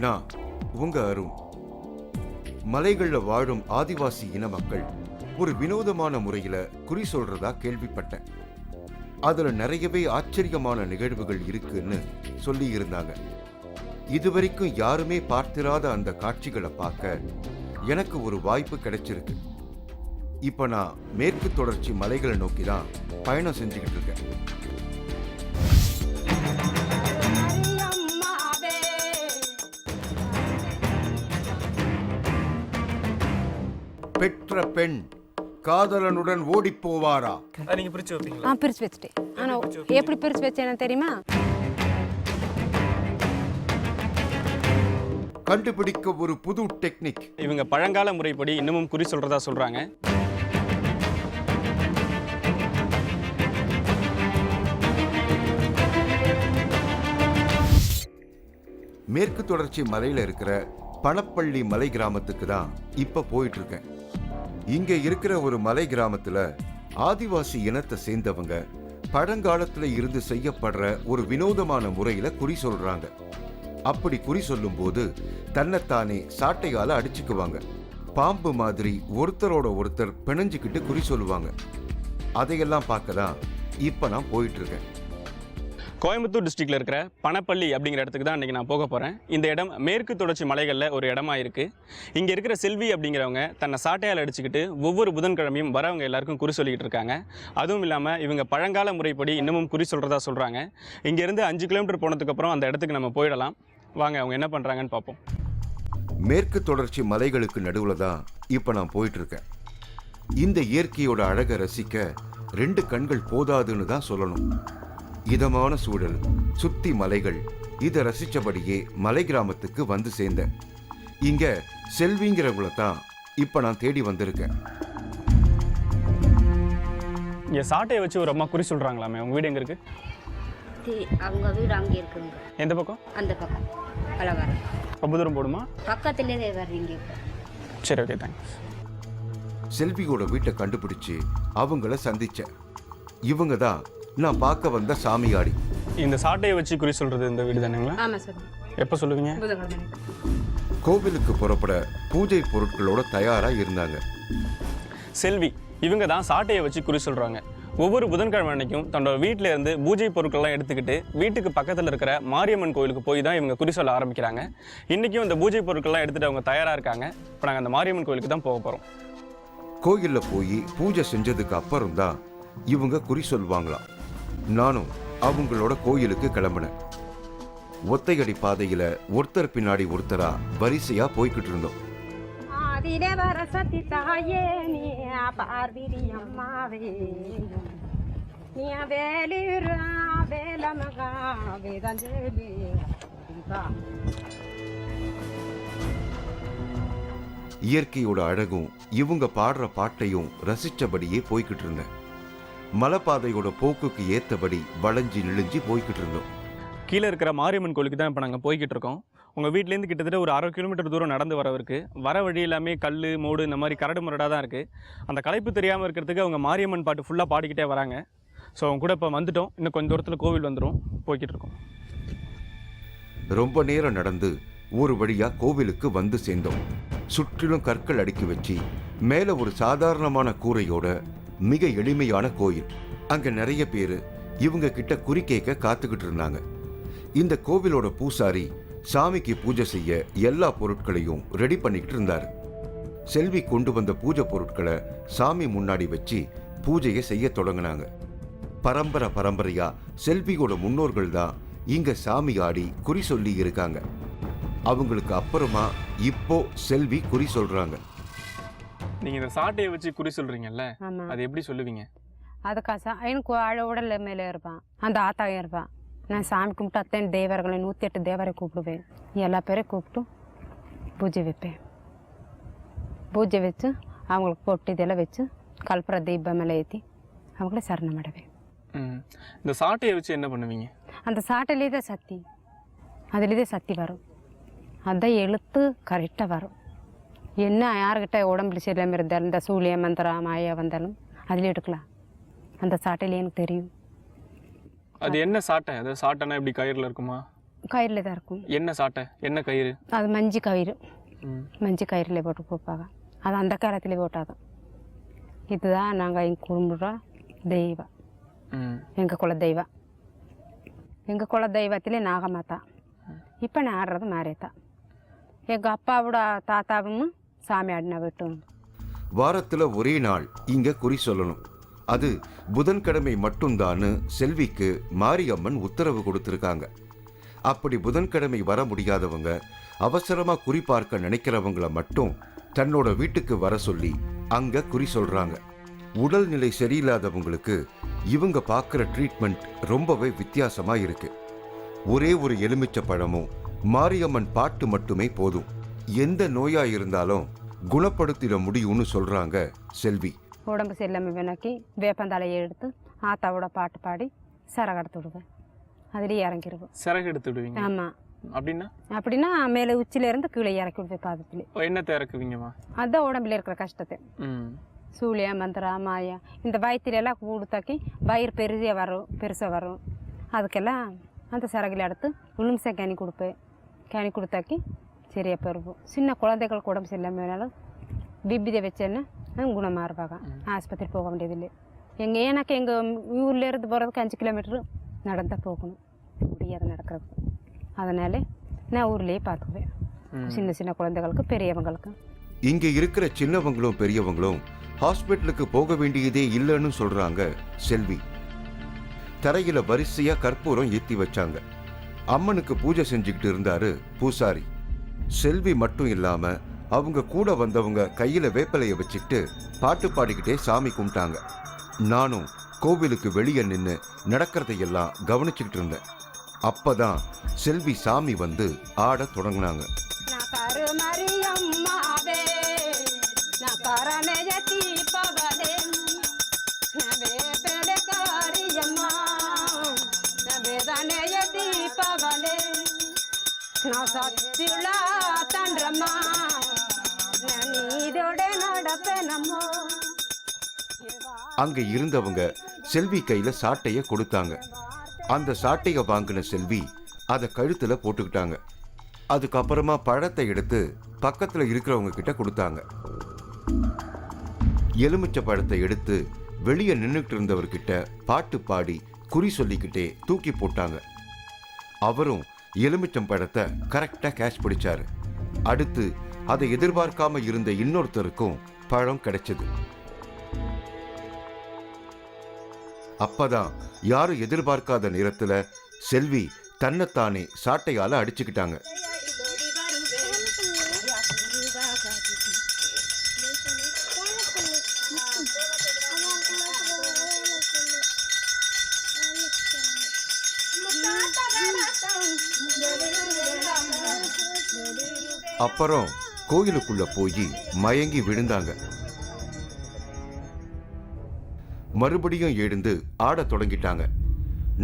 நான் உங்க அருண். மலைகளில் வாழும் ஆதிவாசி இன மக்கள் ஒரு வினோதமான முறையில குறி சொல்றதா கேள்விப்பட்டேன். அதுல நிறையவே ஆச்சரியமான நிகழ்வுகள் இருக்குன்னு சொல்லி இருந்தாங்க. இதுவரைக்கும் யாருமே பார்த்திராத அந்த காட்சிகளை பார்க்க எனக்கு ஒரு வாய்ப்பு கிடைச்சிருக்கு. இப்ப நான் மேற்கு தொடர்ச்சி மலைகளை நோக்கி தான் பயணம் செஞ்சுக்கிட்டு இருக்கேன். பெற்ற பெண் காதலனுடன் ஓடி போவாரா? நீங்க பிரிச்சு வைப்பீங்களா? பிரிச்சு வச்சுட்டேன். ஆனா எப்படி பிரிச்சு வச்சேன்னு தெரியுமா? கண்டுபிடிக்க ஒரு புது டெக்னிக். இவங்க பழங்கால முறைப்படி இன்னமும் குறி சொல்றதா சொல்றாங்க. மேற்கு தொடர்ச்சி மலையில இருக்கிற பணப்பள்ளி மலை கிராமத்துக்கு தான் இப்ப போயிட்டு இருக்கேன். இங்க இருக்கிற ஒரு மலை கிராமத்துல ஆதிவாசி இனத்தை சேர்ந்தவங்க பழங்காலத்துல இருந்து செய்யப்படுற ஒரு வினோதமான முறையில குறி சொல்றாங்க. அப்படி குறி சொல்லும் போது தன்னைத்தானே சாட்டையால அடிச்சுக்குவாங்க. பாம்பு மாதிரி ஒருத்தரோட ஒருத்தர் பிணைஞ்சுக்கிட்டு குறி சொல்லுவாங்க. அதையெல்லாம் பார்க்க தான் இப்ப நான் போயிட்டு இருக்கேன். கோயம்புத்தூர் டிஸ்ட்ரிக்ட்ல இருக்கிற பணப்பள்ளி அப்படிங்கிற இடத்துக்கு தான் இன்றைக்கி நான் போக போகிறேன். இந்த இடம் மேற்கு தொடர்ச்சி மலைகளில் ஒரு இடமா இருக்குது. இங்கே இருக்கிற செல்வி அப்படிங்கிறவங்க தன்னை சாட்டையால் அடிச்சுக்கிட்டு ஒவ்வொரு புதன்கிழமையும் வரவங்க எல்லாருக்கும் குறி சொல்லிக்கிட்டு இருக்காங்க. அதுவும் இல்லாமல் இவங்க பழங்கால முறைப்படி இன்னமும் குறி சொல்கிறதா சொல்கிறாங்க. இங்கேருந்து 5 கிலோமீட்டர் போனதுக்கப்புறம் அந்த இடத்துக்கு நம்ம போயிடலாம். வாங்க அவங்க என்ன பண்ணுறாங்கன்னு பார்ப்போம். மேற்கு தொடர்ச்சி மலைகளுக்கு நடுவில் தான் இப்போ நான் போயிட்டு இருக்கேன். இந்த இயற்கையோட அழகை ரசிக்க 2 கண்கள் போதாதுன்னு தான் சொல்லணும். இதமான சூழல், சுத்தி மலைகள், இதை ரசிச்சபடியே மலை கிராமத்துக்கு வந்து சேர்ந்தேன். இங்க செல்விங்கிறவங்கள தான் இப்ப நான் தேடி வந்திருக்கேன். இங்கே சாட்டையை வச்சு ஒரு அம்மா குறி சொல்கிறாங்களாமே. உங்கள் வீடு எங்கே இருக்குது? அவங்க வீடு அங்கே இருக்குங்க. எந்த பக்கம்? அந்த பக்கம் பலவரம். ரொம்ப தூரம் போடுமா? பக்கத்துலேயே வர்றீங்க. சரி, ஓகே, தேங்க்ஸ். செல்வியோட வீட்டை கண்டுபிடிச்சு அவங்கள சந்திச்சேன். இவங்க தான் நான் பார்க்க வந்த சாமியாடி. இந்த சாட்டையை வச்சு குறி சொல்றது இந்த வீடு தானுங்களா? ஆமாம் சார். எப்போ சொல்லுவீங்க? கோவிலுக்கு புறப்பட பூஜை பொருட்களோட தயாரா இருந்தாங்க. செல்வி இவங்க தான் சாட்டையை வச்சு குறி சொல்றாங்க. ஒவ்வொரு புதன்கிழமை அன்னைக்கும் தன்னோட வீட்டில இருந்து பூஜை பொருட்கள்லாம் எடுத்துக்கிட்டு வீட்டுக்கு பக்கத்தில் இருக்கிற மாரியம்மன் கோயிலுக்கு போய் தான் இவங்க குறி சொல்ல ஆரம்பிக்கிறாங்க. இன்னைக்கும் இந்த பூஜை பொருட்கள்லாம் எடுத்துட்டு அவங்க தயாரா இருக்காங்க. இப்போ நாங்கள் அந்த மாரியம்மன் கோயிலுக்கு தான் போக போறோம். கோயில்ல போய் பூஜை செஞ்சதுக்கு அப்புறம் தான் இவங்க குறி சொல்வாங்களாம். நானும் அவங்களோட கோயிலுக்கு கிளம்பினேன். ஒத்தையடி பாதையில ஒருத்தர் பின்னாடி ஒருத்தரா வரிசையா போய்கிட்டு இருந்தோம். இயற்கையோட அழகும் இவங்க பாடுற பாட்டையும் ரசிச்சபடியே போய்கிட்டு இருந்தேன். மலைப்பாதையோட போக்குக்கு ஏற்றபடி வளைஞ்சி நெளிஞ்சி போய்கிட்டு இருந்தோம். கீழே இருக்கிற மாரியம்மன் கோயிலுக்கு தான் இப்போ நாங்கள் போய்கிட்டு இருக்கோம். உங்கள் வீட்டிலேருந்து கிட்டத்தட்ட ஒரு 1/2 கிலோமீட்டர் தூரம் நடந்து வரவருக்கு வர வழி எல்லாமே கல், மோடு, இந்த மாதிரி கரடு முரடாக தான் இருக்குது. அந்த களைப்பு தெரியாமல் இருக்கிறதுக்கு அவங்க மாரியம்மன் பாட்டு ஃபுல்லாக பாடிக்கிட்டே வராங்க. ஸோ அவங்க கூட இப்போ வந்துட்டோம். இன்னும் கொஞ்சம் தூரத்தில் கோவில் வந்துடும். போய்கிட்டு இருக்கோம். ரொம்ப நேரம் நடந்து ஒரு வழியா கோவிலுக்கு வந்து சேர்ந்தோம். சுற்றிலும் கற்கள் அடுக்கி வச்சு மேலே ஒரு சாதாரணமான கூரையோட மிக எளிமையான கோயில். அங்க நிறைய பேரு இவங்க கிட்ட குறி கேட்க காத்துக்கிட்டு இருந்தாங்க. இந்த கோவிலோட பூசாரி சாமிக்கு பூஜை செய்ய எல்லா பொருட்களையும் ரெடி பண்ணிக்கிட்டு இருந்தாரு. செல்வி கொண்டு வந்த பூஜை பொருட்களை சாமி முன்னாடி வச்சு பூஜையை செய்ய தொடங்கினாங்க. பரம்பரையா செல்வியோட முன்னோர்கள் தான் இங்க சாமி ஆடி குறி சொல்லி இருக்காங்க. அவங்களுக்கு அப்புறமா இப்போ செல்வி குறி சொல்றாங்க. நீங்க இந்த சாட்டையை வச்சு குறி சொல்றீங்கல்ல, அது எப்படி சொல்லுவீங்க? அதுக்காக எனக்கு உடல்ல மேலே இருப்பான், அந்த ஆத்தாவும் இருப்பான். நான் சாமி கும்பிட்டு அத்தனை தேவர்களை 108 தேவரை கூப்பிடுவேன். எல்லா பேரையும் கூப்பிட்டு பூஜை வைப்பேன். பூஜை வச்சு அவங்களுக்கு பொட்டு இதெல்லாம் வச்சு கல்புர தீபம் மேலே ஏற்றி அவங்கள சரணம் அடைவேன். இந்த சாட்டையை வச்சு என்ன பண்ணுவீங்க? அந்த சாட்டையிலே தான் சக்தி, அதுலேயே தான் சக்தி வரும். அதான் எழுத்து கரெக்டாக வரும். என்ன யார்கிட்ட உடம்புல சரியில்லாமல் இருந்தாலும் இந்த சூழிய மந்திரம் மாயா வந்தாலும் அதில் எடுக்கலாம். அந்த சாட்டையிலே எனக்கு தெரியும். அது என்ன சாட்டை? அது சாட்டைனா எப்படி கயிறில் இருக்குமா? கயிறில் தான் இருக்கும். என்ன சாட்டை, என்ன கயிறு? அது மஞ்சு கயிறு, மஞ்சு கயிறில் போட்டு கொடுப்பாங்க. அது அந்த காலத்தில் போட்டாதான். இதுதான் நாங்கள் எங்கள் குடும்புற தெய்வம், எங்கள் குல தெய்வம். எங்கள் குல தெய்வத்திலே நாகமாத்தா. இப்போ நான் ஆடுறது மாரியத்தா. எங்கள் அப்பாவோட தாத்தாவும் சாமி ஆடினா விட்டும். வாரத்தில் ஒரே நாள் இங்கே குறி சொல்லணும். அது புதன்கிழமை மட்டும்தான்னு செல்விக்கு மாரியம்மன் உத்தரவு கொடுத்துருக்காங்க. அப்படி புதன்கிழமை வர முடியாதவங்க, அவசரமாக குறி பார்க்க நினைக்கிறவங்கள மட்டும் தன்னோட வீட்டுக்கு வர சொல்லி அங்கே குறி சொல்கிறாங்க. உடல்நிலை சரியில்லாதவங்களுக்கு இவங்க பார்க்குற ட்ரீட்மெண்ட் ரொம்பவே வித்தியாசமாக இருக்கு. ஒரே ஒரு எலுமிச்சை பழமும் மாரியம்மன் பாட்டு மட்டுமே போதும், எந்த நோயா இருந்தாலும் குணப்படுத்திட முடியும்னு சொல்றாங்க செல்வி. உடம்பு சரியில்லாமல் வேணாக்கி வேப்பந்தலையை எடுத்து ஆத்தாவோட பாட்டு பாடி சரகு எடுத்து விடுவேன். அதுலேயே இறங்கிடுவேன். சரகு எடுத்து விடுவீங்க? ஆமாம். அப்படின்னா மேலே உச்சிலேருந்து கீழே இறக்கி விடுவேன் பாதத்தில். என்னத்தை இறக்குவீங்கம்மா? அதுதான் உடம்புல இருக்கிற கஷ்டத்தை. சூழியா மந்திரா மாயா இந்த வயிற்றுல எல்லாம் கொடுத்தாக்கி வயிறு பெருசாக வரும். அதுக்கெல்லாம் அந்த சரகில் எடுத்து உளுமிசை கேணி கொடுப்பேன். கேணி கொடுத்தாக்கி சரியாக பெறுவோம். சின்ன குழந்தைகளுக்கு உடம்பு சரியில்லாமல் வேணாலும் பிபிதை வச்சேன்னா குணமாக இருப்பாங்க. ஆஸ்பத்திரி போக வேண்டியதில்லை. எனக்கு எங்கள் ஊர்லேருந்து போகிறதுக்கு 5 கிலோமீட்டரு நடந்தால் போகணும், முடியாது நடக்கிறது. அதனால நான் ஊர்லேயே பார்த்துக்குவேன், சின்ன சின்ன குழந்தைகளுக்கு பெரியவங்களுக்கு. இங்கே இருக்கிற சின்னவங்களும் பெரியவங்களும் ஹாஸ்பிட்டலுக்கு போக வேண்டியதே இல்லைன்னு சொல்றாங்க செல்வி. தரையில வரிசையா கற்பூரம் ஏற்றி வச்சாங்க. அம்மனுக்கு பூஜை செஞ்சுக்கிட்டு இருந்தாரு பூசாரி. செல்வி மட்டும் இல்லாம அவங்க கூட வந்தவங்க கையில வேப்பலைய வச்சுக்கிட்டு பாட்டு பாடிக்கிட்டே சாமி கும்பிட்டாங்க. நானும் கோவிலுக்கு வெளியே நின்று நடக்கிறதையெல்லாம் கவனிச்சுக்கிட்டு இருந்தேன். அப்பதான் செல்வி சாமி வந்து ஆட தொடங்கினாங்க. அங்க இருந்தவங்க செல்வி கையில சாட்டைய கொடுத்தாங்க. அந்த சாட்டைய வாங்கின செல்வி அதை கழுத்துல போட்டுக்கிட்டாங்க. அதுக்கப்புறமா பழத்தை எடுத்து பக்கத்துல இருக்கிறவங்க கிட்ட கொடுத்தாங்க. எலுமிச்சை பழத்தை எடுத்து வெளியே நின்றுட்டு இருந்தவர்கிட்ட பாட்டு பாடி குறி சொல்லிக்கிட்டே தூக்கி போட்டாங்க. அவரும் எலுமிச்சம் பழத்தை கரெக்டா கேட்ச் பிடிச்சாரு. அடுத்து அதை எதிர்பார்க்காம இருந்த இன்னொருத்தருக்கும் பழம் கிடைச்சது. அப்பதான் யாரும் எதிர்பார்க்காத நேரத்துல செல்வி தன்னைத்தானே சாட்டையால அடிச்சுக்கிட்டாங்க. அப்புறம் கோயிலுக்குள்ள போய் மயங்கி விழுந்தாங்க. மறுபடியும் எழுந்து ஆட தொடங்கிட்டாங்க.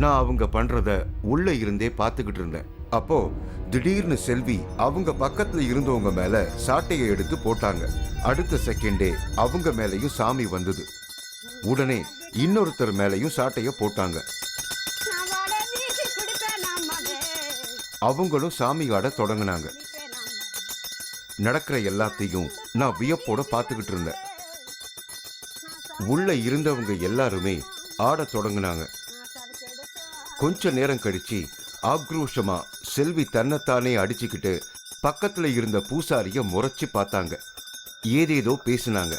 நான் அவங்க பண்றத உள்ள இருந்தே பார்த்துக்கிட்டு இருந்தேன். அப்போ திடீர்னு செல்வி அவங்க பக்கத்துல இருந்தவங்க மேல சாட்டையை எடுத்து போட்டாங்க. அடுத்த செகண்டே அவங்க மேலையும் சாமி வந்தது. உடனே இன்னொருத்தர் மேலையும் சாட்டைய போட்டாங்க. அவங்களும் சாமி ஆட தொடங்கினாங்க. நடக்கிற எல்லாத்தையும் நான் வியப்போட பார்த்துக்கிட்டு இருந்தேன். உள்ள இருந்தவங்க எல்லாருமே ஆட தொடங்கினாங்க. கொஞ்ச நேரம் கழிச்சு ஆக்ரோஷமா செல்வி தன்னைத்தானே அடிச்சுக்கிட்டு பக்கத்துல இருந்த பூசாரிய முறைச்சு பார்த்தாங்க. ஏதேதோ பேசினாங்க.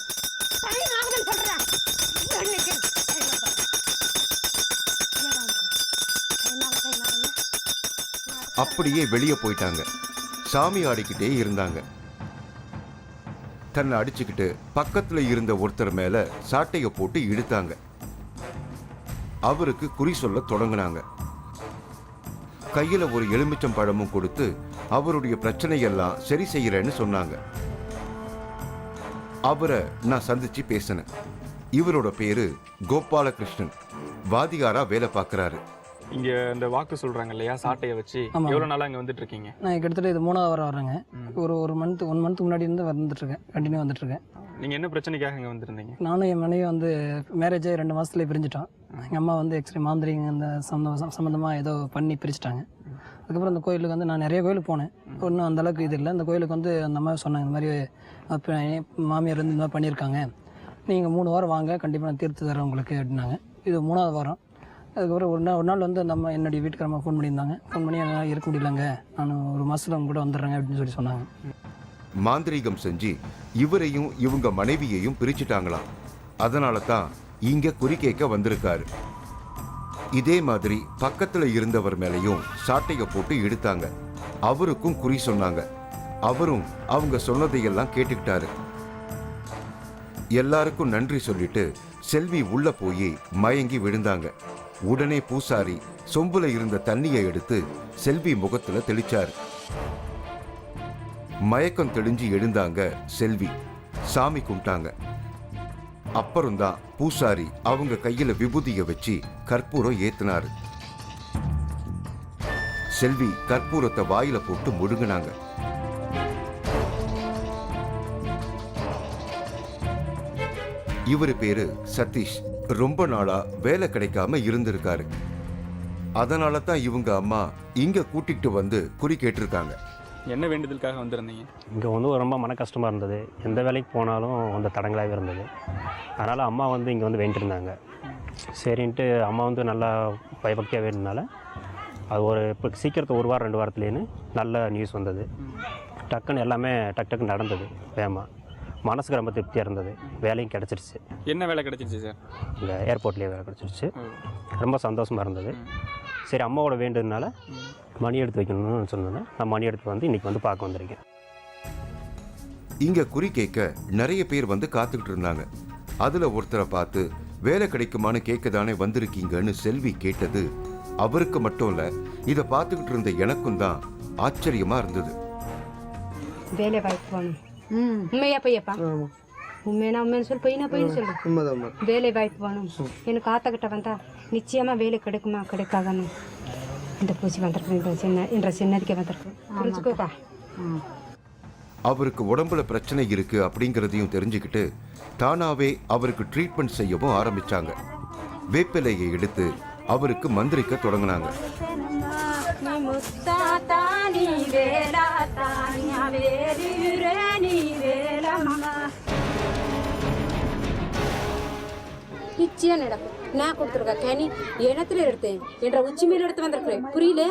அப்படியே வெளியே போயிட்டாங்க. சாமி ஆடிக்கிட்டே இருந்தாங்க. தன்னை அடிச்சுக்கிட்டு பக்கத்துல இருந்த ஒருத்தர் மேல சாட்டைய போட்டு இழுத்தாங்க. அவருக்கு குறி சொல்ல தொடங்கினாங்க. கையில ஒரு எலுமிச்சம் பழமும் கொடுத்து அவருடைய பிரச்சனையெல்லாம் சரி செய்யறேன்னு சொன்னாங்க. அவரை நான் சந்திச்சு பேசினேன். இவரோட பேரு கோபாலகிருஷ்ணன். வாதிகாரா வேலை பார்க்கறாரு. இங்க இந்த வாக்கு சொல்றாங்க இல்லையா, சாட்டையை வச்சு எவ்வளவு நாளா இங்க வந்துட்டு இருக்கீங்க? நான் கிட்டத்தட்ட இது 3வது வாரம் வரேங்க. ஒரு 1 மந்த் முன்னாடி இருந்து வந்துட்டு இருக்கேன், கண்டினியூ வந்துட்டு இருக்கேன். நீங்க என்ன பிரச்சனைக்காக இங்க வந்திருந்தீங்க? நானும் என் மனைவி வந்து மேரேஜ் ஆகி 2 மாசத்துல பிரிஞ்சிட்டோம். எங்கள் அம்மா வந்து எக்ஸ்ட்ரீ மாந்திரிங்க அந்த சம்மந்தமாக ஏதோ பண்ணி பிரிச்சுட்டாங்க. அதுக்கப்புறம் அந்த கோயிலுக்கு வந்து நான் நிறைய கோயிலுக்கு போனேன். ஒன்றும் அந்தளவுக்கு இது இல்லை. அந்த கோயிலுக்கு வந்து அந்த மாதிரி சொன்னாங்க, இந்த மாதிரி மாமியார் வந்து இந்த மாதிரி பண்ணியிருக்காங்க, நீங்கள் 3 வாரம் வாங்க, கண்டிப்பாக நான் தீர்த்து தரேன் உங்களுக்கு அப்படின்னாங்க. இது 3ஆவது வாரம். அதுக்கப்புறம் ஒரு நாள் வந்து நம்ம என்னுடைய வீட்டுக்காரம்மா ஃபோன் பண்ணியிருந்தாங்க. ஃபோன் பண்ணி என்னால் இருக்க முடியலங்க, நான் ஒரு மாதத்தில் அவங்க கூட வந்துடுறேங்க அப்படின்னு சொல்லி சொன்னாங்க. மாந்திரீகம் செஞ்சு இவரையும் இவங்க மனைவியையும் பிரிச்சுட்டாங்களாம். அதனால தான் இங்க குறி கேட்க வந்திருக்காரு. இதே மாதிரி பக்கத்துல இருந்தவர் மேலையும் சாட்டையை போட்டு இழுத்தாங்க. அவருக்கும் குறி சொன்னாங்க. அவரும் அவங்க சொன்னதையெல்லாம் கேட்டுக்கிட்டாரு. எல்லாருக்கும் நன்றி சொல்லிட்டு செல்வி உள்ள போய் மயங்கி விழுந்தாங்க. உடனே பூசாரி சொம்புல இருந்த தண்ணியை எடுத்து செல்வி முகத்துல தெளிச்சாரு. மயக்கம் தெளிஞ்சு எழுந்தாங்க செல்வி. சாமி கும்பிட்டாங்க. அப்புறம்தான் பூசாரி அவங்க கையில விபூதியை வச்சு கற்பூரம் ஏத்தினாரு. செல்வி கற்பூரத்தை வாயில போட்டு முழுங்கினாங்க. இவரு பேரு சதீஷ். ரொம்ப நாளா வேலை கிடைக்காம இருந்திருக்காரு. அதனால தான் இவங்க அம்மா இங்க கூட்டிட்டு வந்து குறி கேட்டிருக்காங்க. என்ன வேண்டுதலுக்காக வந்திருந்தீங்க? இங்கே வந்து ரொம்ப மன கஷ்டமாக இருந்தது. எந்த வேலைக்கு போனாலும் வந்து தடங்களாகவே இருந்தது. அதனால் அம்மா வந்து இங்கே வந்து வேண்டியிருந்தாங்க. சரின்ட்டு அம்மா வந்து நல்லா பயபக்தியாக வேணுனால அது இப்போ சீக்கிரத்தை 1 வாரம் 2 வாரத்துலேன்னு நல்ல நியூஸ் வந்தது. டக்குன்னு எல்லாமே டக்குன்னு நடந்தது வேகமாக. மனசுக்கு ரொம்ப திருப்தியாக இருந்தது. வேலையும் கிடச்சிருச்சு. என்ன வேலை கிடைச்சிருச்சு சார்? இங்கே ஏர்போர்ட்லேயே வேலை கிடச்சிருச்சு. ரொம்ப சந்தோஷமாக இருந்தது. சரி, அம்மாவோட வேண்டுனால மணி எடுத்து வைக்கணும்னு சொன்னேன். நான் மணி எடுத்து வந்து இன்றைக்கி வந்து பார்க்க வந்திருக்கேன். இங்க குறி கேட்க நிறைய பேர் வந்து காத்துக்கிட்டு இருந்தாங்க. அதுல ஒருத்தரை பார்த்து வேலை கிடைக்குமான்னு கேட்கதானே வந்திருக்கீங்கன்னு செல்வி கேட்டது அவருக்கு மட்டும் இல்ல, இதை பார்த்துக்கிட்டு இருந்த எனக்கும் தான் ஆச்சரியமா இருந்தது. வேலை வாய்ப்பு வேணும். உண்மையா பையப்பா? உண்மைன்னு சொல்லு, பொய்னு சொல்லு. வேலை வாய்ப்பு வேணும். எனக்கு ஆத்தக்கிட்ட வந்தா நிச்சயமா வேலை கிடைக்குமா கிடைக்காதான்னு இந்த பூச்சி வந்திருக்கு. என்ற சின்னதுக்கே வந்திருக்கு. புரிஞ்சுக்கோப்பா. அவருக்கு உடம்புல பிரச்சனை இருக்கு அப்படிங்கிறதையும் தெரிஞ்சுக்கிட்டு தானாவே அவருக்கு ட்ரீட்மெண்ட் செய்யவும் ஆரம்பிச்சாங்க. வேப்பிலையை எடுத்து அவருக்கு மந்திரிக்க தொடங்கினாங்க. நிச்சயம் நடக்கும். நான் கொடுத்துருக்க கேனி இடத்துல எடுத்தேன் என்ற உச்சி மேல எடுத்து வந்திருக்கிறேன். புரியல?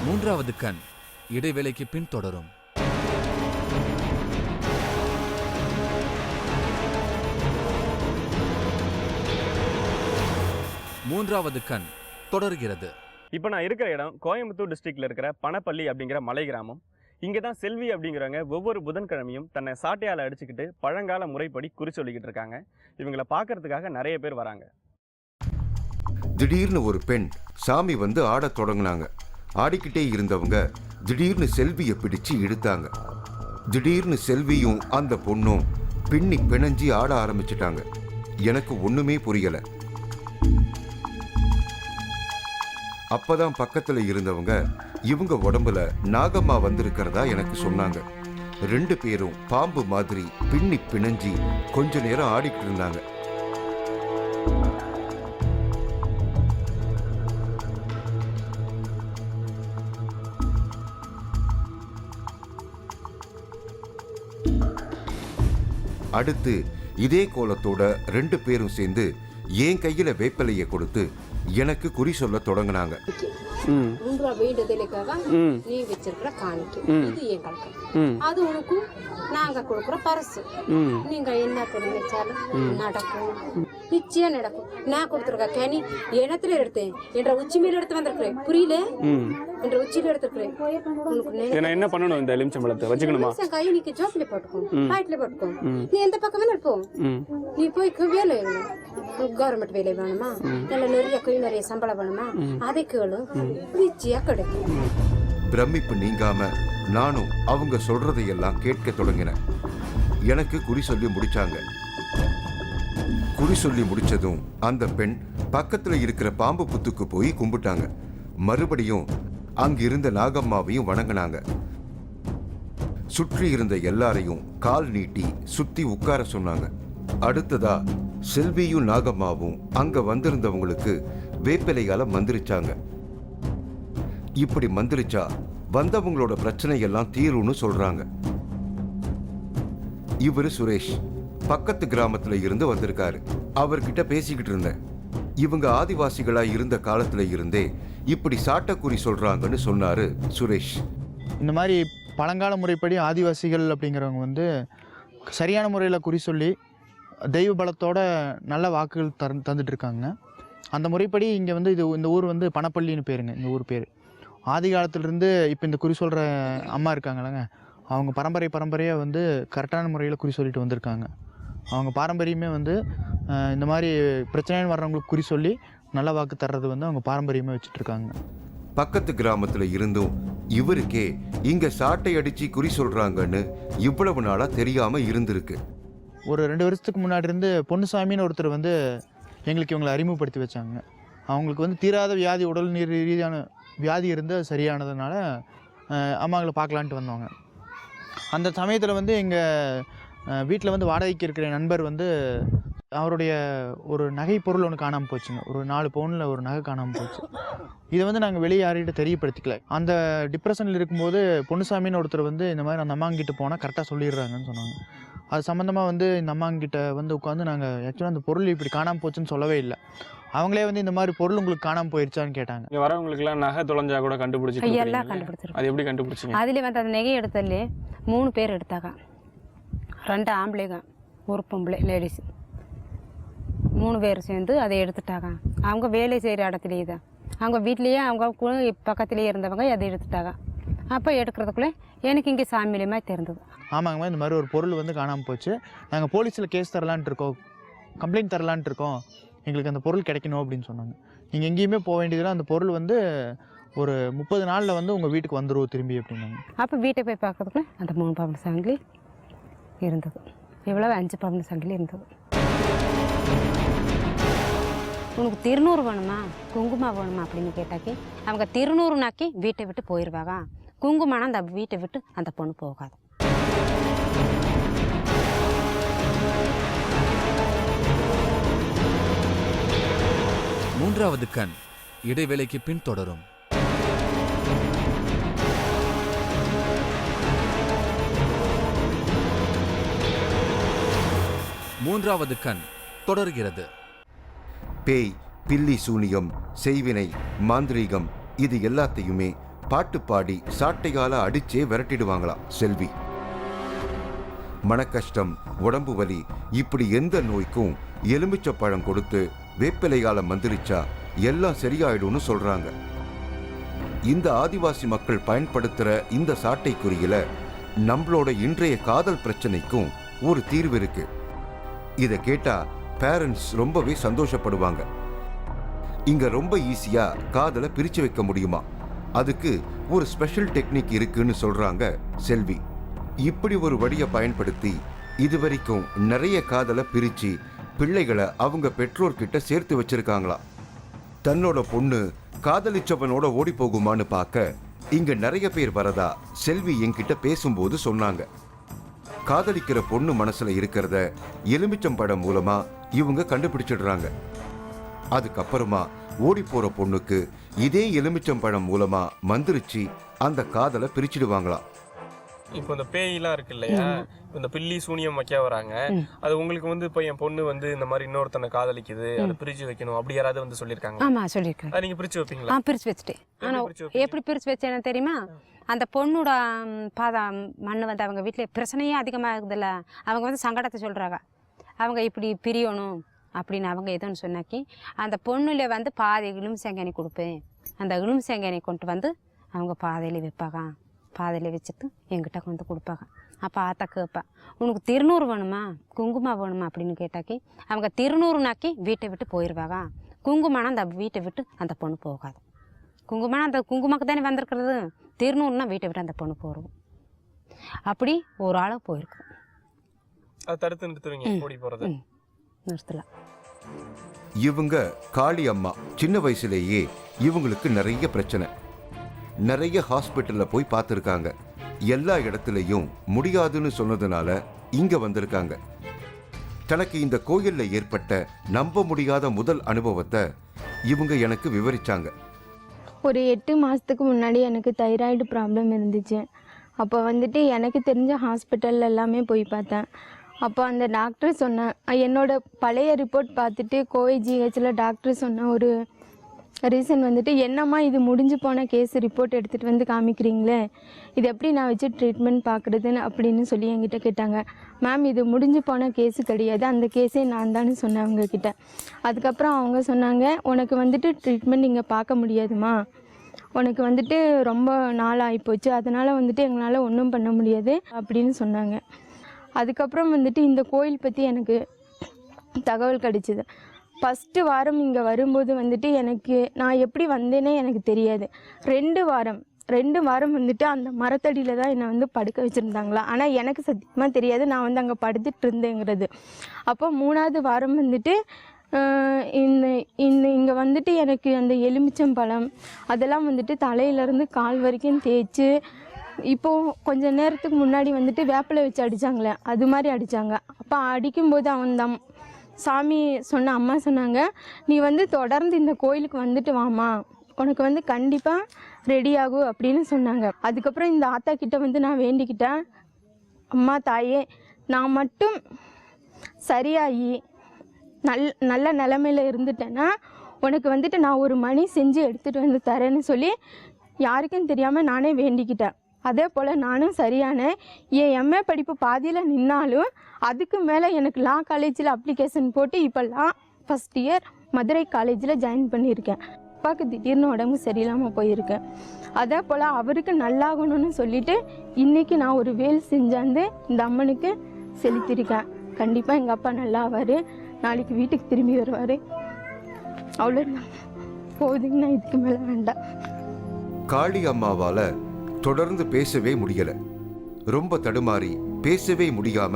மூன்றாவது கண் இடைவேளைக்கு பின் தொடரும். மூன்றாவது கண் தொடர்கிறது. இப்போ நான் இருக்கிற இடம் கோயம்புத்தூர் டிஸ்ட்ரிக்ட்ல இருக்கிற பனப்பள்ளி அப்படிங்கிற மலை கிராமம். இங்கே தான் செல்வி அப்படிங்கிறவங்க ஒவ்வொரு புதன்கிழமையும் தன்னை சாட்டையால் அடிச்சுக்கிட்டு பழங்கால முறைப்படி குறி சொல்லிக்கிட்டு இருக்காங்க. இவங்களை பார்க்கறதுக்காக நிறைய பேர் வராங்க. திடீர்னு ஒரு பெண் சாமி வந்து ஆடத் தொடங்கினாங்க. ஆடிக்கிட்டே இருந்தவங்க திடீர்னு செல்வியை பிடிச்சு இழுத்தாங்க. திடீர்னு செல்வியும் அந்த பொண்ணும் பின்னி பிணைஞ்சி ஆட ஆரம்பிச்சிட்டாங்க. எனக்கு ஒண்ணுமே புரியல. அப்பதான் பக்கத்துல இருந்தவங்க இவங்க உடம்புல நாகம்மா வந்திருக்கிறதா எனக்கு சொன்னாங்க. 2 பேரும் பாம்பு மாதிரி பின்னி பிணைஞ்சி கொஞ்ச நேரம் ஆடிக்கிட்டு இருந்தாங்க. அடுத்து இதே கோலத்தோட 2 பேரும் சேர்ந்து என் கையில வேப்பிலையை கொடுத்து எனக்கு குறி சொல்ல தொடங்கினாங்க. உங்க வேண்டுதலுக்காக நீ வச்சிருக்கிற காணிக்கை இது என் கணக்கு. அது உனக்கும் நாங்க கொடுக்குற பரிசு. நீங்க என்ன நினைச்சாலும் நடக்கும். நிச்சயம் நடக்கும். நான் கொடுத்துருக்க கேனி இடத்துல எடுத்தேன் என்ற உச்சி மேல எடுத்து வந்திருக்கிறேன். புரியல? என்ற உச்சியில எடுத்துருக்கிறேன். உனக்கு என்ன பண்ணணும்? இந்த எலுமிச்சம்பழத்தை வச்சுக்கணுமா? கை நீக்கு ஜோப்ல போட்டுக்கோ, பாயிட்ல போட்டுக்கோ. நீ எந்த பக்கம் வேணாலும் போ. நீ போய் வேலை கவர்மெண்ட் வேலை வேணுமா, நல்ல நிறைய சம்பளம் வேணுமா, அதை கேளு. நிச்சயம் கிடைக்கும். பிரமிப்பு நீங்காம நானும் அவங்க சொல்றதையெல்லாம் கேட்க தொடங்கினேன். எனக்கு குறி சொல்லி முடிச்சாங்க. குறி சொல்லி முடிச்சதும் அந்த பெண் பக்கத்துல இருக்கிற பாம்பு புத்துக்கு போய் கும்பிட்டாங்க. மறுபடியும் அங்கிருந்த நாகம்மாவையும் வணங்கினாங்க. சுற்றி இருந்த எல்லாரையும் கால் நீட்டி சுத்தி உட்கார சொன்னாங்க. அடுத்ததா செல்வியும் நாகம்மாவும் அங்க வந்திருந்தவங்களுக்கு வேப்பிலையால மந்திரிச்சாங்க. இப்படி மந்திரிச்சா வந்தவங்களோட பிரச்சனை எல்லாம் தீரும்னு சொல்றாங்க. இவரு சுரேஷ் பக்கத்து கிராமத்துல இருந்து வந்திருக்காரு. அவர்கிட்ட பேசிக்கிட்டு இருந்தேன். இவங்க ஆதிவாசிகளா இருந்த காலத்துல இருந்தே இப்படி சாட்டக்குறி சொல்றாங்கன்னு சொன்னாரு சுரேஷ். இந்த மாதிரி பழங்கால முறைப்படி ஆதிவாசிகள் அப்படிங்கிறவங்க வந்து சரியான முறையில் குறி சொல்லி தெய்வ பலத்தோட நல்ல வாக்குகள் தந்துட்டு இருக்காங்க. அந்த முறைப்படி இங்கே வந்து இந்த ஊர் வந்து பணப்பள்ளின்னு பேருங்க. இந்த ஊர் பேர் ஆதி காலத்திலிருந்து இப்போ இந்த குறி சொல்கிற அம்மா இருக்காங்களேங்க, அவங்க பரம்பரையாக வந்து கரெக்டான முறையில் குறி சொல்லிட்டு வந்திருக்காங்க. அவங்க பாரம்பரியமே வந்து இந்த மாதிரி பிரச்சனைன்னு வர்றவங்களுக்கு குறி சொல்லி நல்ல வாக்கு தர்றது வந்து அவங்க பாரம்பரியமாக வச்சுட்ருக்காங்க. பக்கத்து கிராமத்துல இருந்தும் இவருக்கே இங்க சாட்டை அடிச்சு குறி சொல்றாங்கன்னு இவ்வளவு நாளா தெரியாம இருந்திருக்கு. ஒரு 2 வருஷத்துக்கு முன்னாடி இருந்து பொன்னுசாமின்னு ஒருத்தர் வந்து எங்களுக்கு இவங்களை அறிமுகப்படுத்தி வச்சாங்க. அவங்களுக்கு வந்து தீராத வியாதி, உடல் நீர் ரீதியான வியாதி இருந்து அது சரியானதுனால அம்மாங்களை பார்க்கலான்ட்டு வந்தவங்க. அந்த சமயத்தில் வந்து எங்கள் வீட்டில் வந்து வாடகைக்கு இருக்கிற நண்பர் வந்து அவருடைய ஒரு நகை பொருள் ஒன்று காணாமல் போச்சுங்க. ஒரு 4 பவுனில் ஒரு நகை காணாமல் போச்சு. இதை வந்து நாங்கள் வெளியே யார்கிட்ட தெரியப்படுத்திக்கல. அந்த டிப்ரெஷனில் இருக்கும்போது பொன்னுசாமின்னு ஒருத்தர் வந்து இந்த மாதிரி அந்த அம்மாங்கிட்ட போனால் கரெக்டாக சொல்லிடுறாங்கன்னு சொன்னாங்க. அது சம்மந்தமாக வந்து இந்த அம்மாங்கிட்ட வந்து உட்காந்து நாங்கள் ஆக்சுவலாக அந்த பொருள் இப்படி காணாமல் போச்சுன்னு சொல்லவே இல்லை. அவங்களே வந்து இந்த மாதிரி பொருள் உங்களுக்கு காணாமல் போயிடுச்சான்னு கேட்டாங்க. இங்கே வரவங்களுக்குலாம் நகை தொலைஞ்சா கூட கண்டுபிடிச்சி எல்லாம் கண்டுபிடிச்சிருக்கோம். அது எப்படி கண்டுபிடிச்சிங்க? அதில் வந்து அந்த நகை எடுத்ததுலே 3 பேர் எடுத்தாங்க. 2 ஆம்பளைங்க, ஒரு பொம்பளை லேடிஸ். 3 பேர் சேர்ந்து அதை எடுத்துட்டாங்க. அவங்க வேலை செய்கிற இடத்துலேயே தான், அவங்க வீட்லேயே அவங்க பக்கத்துலேயே இருந்தவங்க அதை எடுத்துட்டாங்க. அப்போ எடுக்கிறதுக்குள்ளே எனக்கு இங்கே சாமியிலமாக தெரிந்தது. ஆமாங்கம்மா, இந்த மாதிரி ஒரு பொருள் வந்து காணாமல் போச்சு, நாங்கள் போலீஸில் கேஸ் தரலான்ட்டு இருக்கோம், கம்ப்ளைண்ட் தரலான்ட்டு இருக்கோம், எங்களுக்கு அந்த பொருள் கிடைக்கணும் அப்படின்னு சொன்னாங்க. நீங்கள் எங்கேயுமே போக வேண்டியதில்லை, அந்த பொருள் வந்து ஒரு 30 நாளில் வந்து உங்கள் வீட்டுக்கு வந்துடுவோம் திரும்பி அப்படின்னாங்க. அப்போ வீட்டை போய் பார்க்கறதுக்குள்ள அந்த 3 பவுன் சங்கிலி இருந்தது. இவ்வளவு 5 பவுன் சங்கிலி இருந்தது. உனக்கு திருநூறு வேணுமா, குங்குமம் வேணுமா அப்படின்னு கேட்டாக்கி அவங்க திருநூறுனாக்கி வீட்டை விட்டு போயிடுவாங்க. குங்குமம்னா அந்த வீட்டை விட்டு அந்த பொண்ணு போகாது. மூன்றாவது கண் இடைவேளைக்கு பின் தொடரும். மூன்றாவது கண் தொடர்கிறது. பேய், பில்லி சூனியம், செய்வினை, மாந்திரீகம் இது எல்லாத்தையுமே பாட்டு பாடி சாட்டையால அடிச்சே விரட்டிடுவாங்களாம் செல்வி. மனக்கஷ்டம், உடம்பு வலி இப்படி எந்த நோய்க்கும் எலுமிச்சப்பழம் கொடுத்து வேப்பிலையால மந்திரிச்சா எல்லாம் சரியாயிடும்னு சொல்றாங்க. இந்த ஆதிவாசி மக்கள் பயன்படுத்துற இந்த சாட்டை குறியில நம்மளோட இன்றைய காதல் பிரச்சனைக்கும் ஒரு தீர்வு இருக்கு. இதை கேட்டா பேரண்ட்ஸ் ரொம்பவே சந்தோஷப்படுவாங்க. இங்க ரொம்ப ஈஸியா காதலை பிரிச்சு வைக்க முடியுமா, அதுக்கு ஒரு ஸ்பெஷல் டெக்னிக் இருக்குன்னு சொல்றாங்க செல்வி. இப்படி ஒரு வழியை பயன்படுத்தி இதுவரைக்கும் நிறைய காதலை பிரிச்சு பிள்ளைகளை அவங்க பெற்றோர்கிட்ட சேர்த்து வச்சிருக்காங்களா. தன்னோட பொண்ணு காதலிச்சவனோட ஓடி போகுமான்னு பார்க்க இங்க நிறைய பேர் வரதா செல்வி என்கிட்ட பேசும்போது சொன்னாங்க. காதலிக்கிற பொண்ணு மனசுல இருக்கிறத எலுமிச்சம்பழம் மூலமா இவங்க கண்டுபிடிச்சிடுறாங்க. அதுக்கப்புறமா ஓடி போற பொண்ணுக்கு இதே எலுமிச்சம்பழம் மூலமா மந்திரிச்சு அந்த காதலை பிரிச்சிடுவாங்களாம். இப்போ இந்த பேயெல்லாம் இருக்கு இல்லையா, இந்த பில்லி சூனியம் வைக்க வராங்க, அது உங்களுக்கு வந்து இப்போ என் பொண்ணு வந்து இந்த மாதிரி இன்னொருத்தனை காதலிக்குது, அதை பிரிச்சு வைக்கணும் அப்படி யாராவது வந்து சொல்லியிருக்காங்க? ஆமா சொல்லியிருக்காங்க. அதை நீங்க பிரிச்சு வைப்பீங்களா? பிரிச்சு வச்சுட்டேன். ஆனால் எப்படி பிரிச்சு வச்சேன்னு தெரியுமா, அந்த பொண்ணோட பாதம் மண் வந்து அவங்க வீட்டில் பிரச்சனையே அதிகமாகுதுல்ல, அவங்க வந்து சங்கடத்தை சொல்கிறாங்க. அவங்க இப்படி பிரியணும் அப்படின்னு அவங்க எதுன்னு சொன்னாக்கி அந்த பொண்ணுல வந்து பாதி இழும்சேங்கானி கொடுப்பேன். அந்த இழும்சேங்கானி கொண்டு வந்து அவங்க பாதையில் வைப்பாங்க. பாதையில் வச்சுட்டு என்கிட்ட கொண்டு கொடுப்பாங்க. அப்போ ஆத்தா கேட்பா, உனக்கு திருநூறு வேணுமா, குங்குமம் வேணுமா அப்படின்னு கேட்டாக்கி அவங்க திருநூறுனாக்கி வீட்டை விட்டு போயிடுவாங்க. குங்குமம்னா அந்த வீட்டை விட்டு அந்த பொண்ணு போகாது. குங்குமம்னா அந்த குங்குமக்கு தானே வந்திருக்கிறது, திருநூறுனா வீட்டை விட்டு அந்த பொண்ணு போகிறோம். அப்படி ஒரு ஆள் போயிருக்கு. அதை தடுத்து நிறுத்துவீங்க ஓடி போகிறது? நிறுத்தலாம். இவங்க காளி அம்மா சின்ன வயசுலேயே இவங்களுக்கு நிறைய பிரச்சனை, நிறைய ஹாஸ்பிட்டல்ல போய் பார்த்துருக்காங்க. எல்லா இடத்துலையும் முடியாதுன்னு சொன்னதுனால இங்க வந்திருக்காங்க. தனக்கு இந்த கோயில்ல ஏற்பட்ட நம்ப முடியாத முதல் அனுபவத்தை இவங்க எனக்கு விவரிச்சாங்க. ஒரு 8 மாதத்துக்கு முன்னாடி எனக்கு தைராய்டு ப்ராப்ளம் இருந்துச்சு. அப்போ வந்துட்டு எனக்கு தெரிஞ்ச ஹாஸ்பிட்டல் எல்லாமே போய் பார்த்தேன். அப்போ அந்த டாக்டர் சொன்ன என்னோட பழைய ரிப்போர்ட் பார்த்துட்டு கோவை ஜிஹெச்சில் டாக்டர் சொன்ன ஒரு ரீசன் வந்துட்டு, என்னம்மா இது முடிஞ்சு போன கேஸ் ரிப்போர்ட் எடுத்துகிட்டு வந்து காமிக்கிறீங்களே, இது எப்படி நான் வச்சு ட்ரீட்மெண்ட் பார்க்குறதுன்னு அப்படின்னு சொல்லி என்கிட்ட கேட்டாங்க. மேம், இது முடிஞ்சு போன கேஸு கிடையாது, அந்த கேஸே நான் தானே சொன்னேன் அவங்கக்கிட்ட. அதுக்கப்புறம் அவங்க சொன்னாங்க, உனக்கு வந்துட்டு ட்ரீட்மெண்ட் இங்கே பார்க்க முடியாதுமா, உனக்கு வந்துட்டு ரொம்ப நாள் ஆகிப்போச்சு, அதனால் வந்துட்டு எங்களால் ஒன்றும் பண்ண முடியாது அப்படின்னு சொன்னாங்க. அதுக்கப்புறம் வந்துட்டு இந்த கோயில் பற்றி எனக்கு தகவல் கிடைச்சிது. ஃபஸ்ட்டு வாரம் இங்கே வரும்போது வந்துட்டு நான் எப்படி வந்தேனே எனக்கு தெரியாது. 2 வாரம் வந்துட்டு அந்த மரத்தடியில் தான் என்னை வந்து படுக்க வச்சுருந்தாங்களா. ஆனால் எனக்கு சத்தியமாக தெரியாது நான் வந்து அங்கே படுத்துட்டு இருந்தேங்கிறது. அப்போ 3ஆவது வாரம் வந்துட்டு இங்கே வந்துட்டு எனக்கு அந்த எலுமிச்சம்பழம் அதெல்லாம் வந்துட்டு தலையிலேருந்து கால் வரைக்கும் தேய்ச்சி, இப்போது கொஞ்சம் நேரத்துக்கு முன்னாடி வந்துட்டு வேப்பிலை வச்சு அடித்தாங்களே அது மாதிரி அடித்தாங்க. அப்போ அடிக்கும்போது சாமி சொன்ன அம்மா சொன்னாங்க, நீ வந்து தொடர்ந்து இந்த கோயிலுக்கு வந்துட்டு வாமா, உனக்கு வந்து கண்டிப்பாக ரெடி ஆகும் அப்படின்னு சொன்னாங்க. அதுக்கப்புறம் இந்த ஆத்தா கிட்ட வந்து நான் வேண்டிக்கிட்டேன், அம்மா தாயே, நான் மட்டும் சரியாகி நல்ல நிலமையில் இருந்துட்டேன்னா உனக்கு வந்துட்டு நான் ஒரு மணி செஞ்சு எடுத்துகிட்டு வந்து தரேன்னு சொல்லி யாருக்கும் தெரியாமல் நானே வேண்டிக்கிட்டேன். அதே போல் நானும் சரியான என் எம்ஏ படிப்பு பாதியில் நின்னாலும் அதுக்கு மேலே எனக்கு லா காலேஜில் அப்ளிகேஷன் போட்டு இப்போ லா ஃபஸ்ட் இயர் மதுரை காலேஜில் ஜாயின் பண்ணியிருக்கேன். அப்பாவுக்கு திடீர்னு உடம்பு சரியில்லாமல் போயிருக்கேன். அதே போல் அவருக்கு நல்லாகணும்னு சொல்லிவிட்டு இன்றைக்கி நான் ஒரு வேல் செஞ்சாந்து இந்த அம்மனுக்கு செலுத்தியிருக்கேன். கண்டிப்பாக எங்கள் அப்பா நல்லா ஆவார், நாளைக்கு வீட்டுக்கு திரும்பி வருவார். அவ்வளோதான், போகுதுங்கன்னா இதுக்கு மேலே வேண்டாம். காளி அம்மாவால் தொடர்ந்து பேசவே முடியல. ரொம்ப தடுமாறி பேசவே முடியாம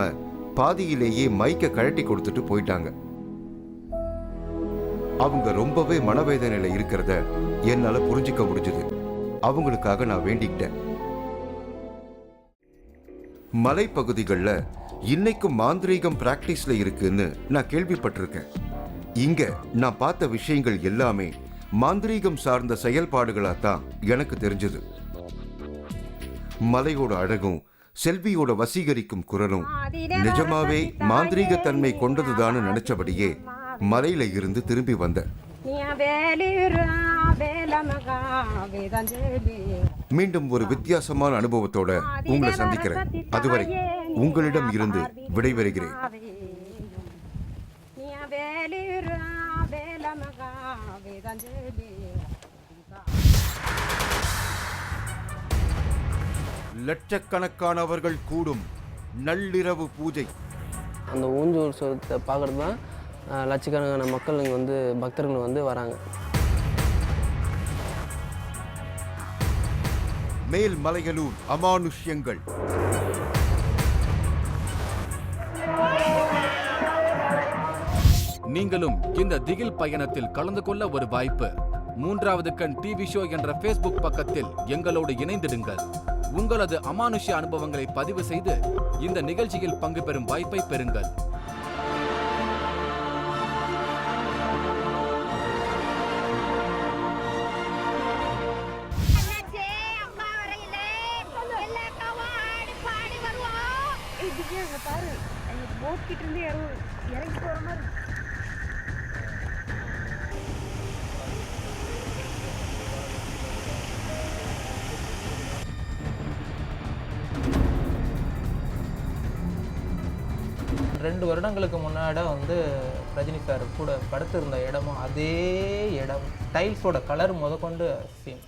பாதியிலேயே மைக்க கழட்டி கொடுத்துட்டு போயிட்டாங்க. அவங்க ரொம்பவே மனவேதனையில இருக்கிறத என்னால புரிஞ்சுக்க முடிஞ்சது. அவங்களுக்காக நான் வேண்டிக்கிட்டேன். மலைப்பகுதிகளில் இன்னைக்கும் மாந்திரீகம் பிராக்டிஸ்ல இருக்குன்னு நான் கேள்விப்பட்டிருக்கேன். இங்க நான் பார்த்த விஷயங்கள் எல்லாமே மாந்திரீகம் சார்ந்த செயல்பாடுகளா தான் எனக்கு தெரிஞ்சது. மலையோட அழகும் செல்வியோட வசீகரிக்கும் குரலும் நிஜமாவே மாந்திரீக தன்மை கொண்டதுதான்னு நினைச்சபடியே மலையில இருந்து திரும்பி வந்த மீண்டும் ஒரு வித்தியாசமான அனுபவத்தோட உங்களை சந்திக்கிறேன். அதுவரை உங்களிடம் இருந்து விடைபெறுகிறேன். லட்சக்கணக்கானவர்கள் கூடும் நள்ளிரவு பூஜை. அந்த ஊஞ்சு உற்சவத்தை பார்க்குறது தான் லட்சக்கணக்கான மக்கள் இங்கே வந்து பக்தர்கள் வந்து வராங்க. மேல்மலையலூர் அமானுஷ்யங்கள். நீங்களும் இந்த திகில் பயணத்தில் கலந்து கொள்ள ஒரு வாய்ப்பு. 3வது கண் டிவி ஷோ என்ற ஃபேஸ்புக் பக்கத்தில் எங்களோடு இணைந்திடுங்கள். உங்களது அமானுஷ்ய அனுபவங்களை பதிவு செய்து இந்த நிகழ்ச்சியில் பங்கு பெறும் வாய்ப்பை பெறுங்கள். ரெண்டு வருடங்களுக்கு முன்னாடி வந்து ரஜினி சார் கூட படுத்திருந்த இடமும் அதே இடம், டைல்ஸோட கலர் முதற்கொண்டு சேம்.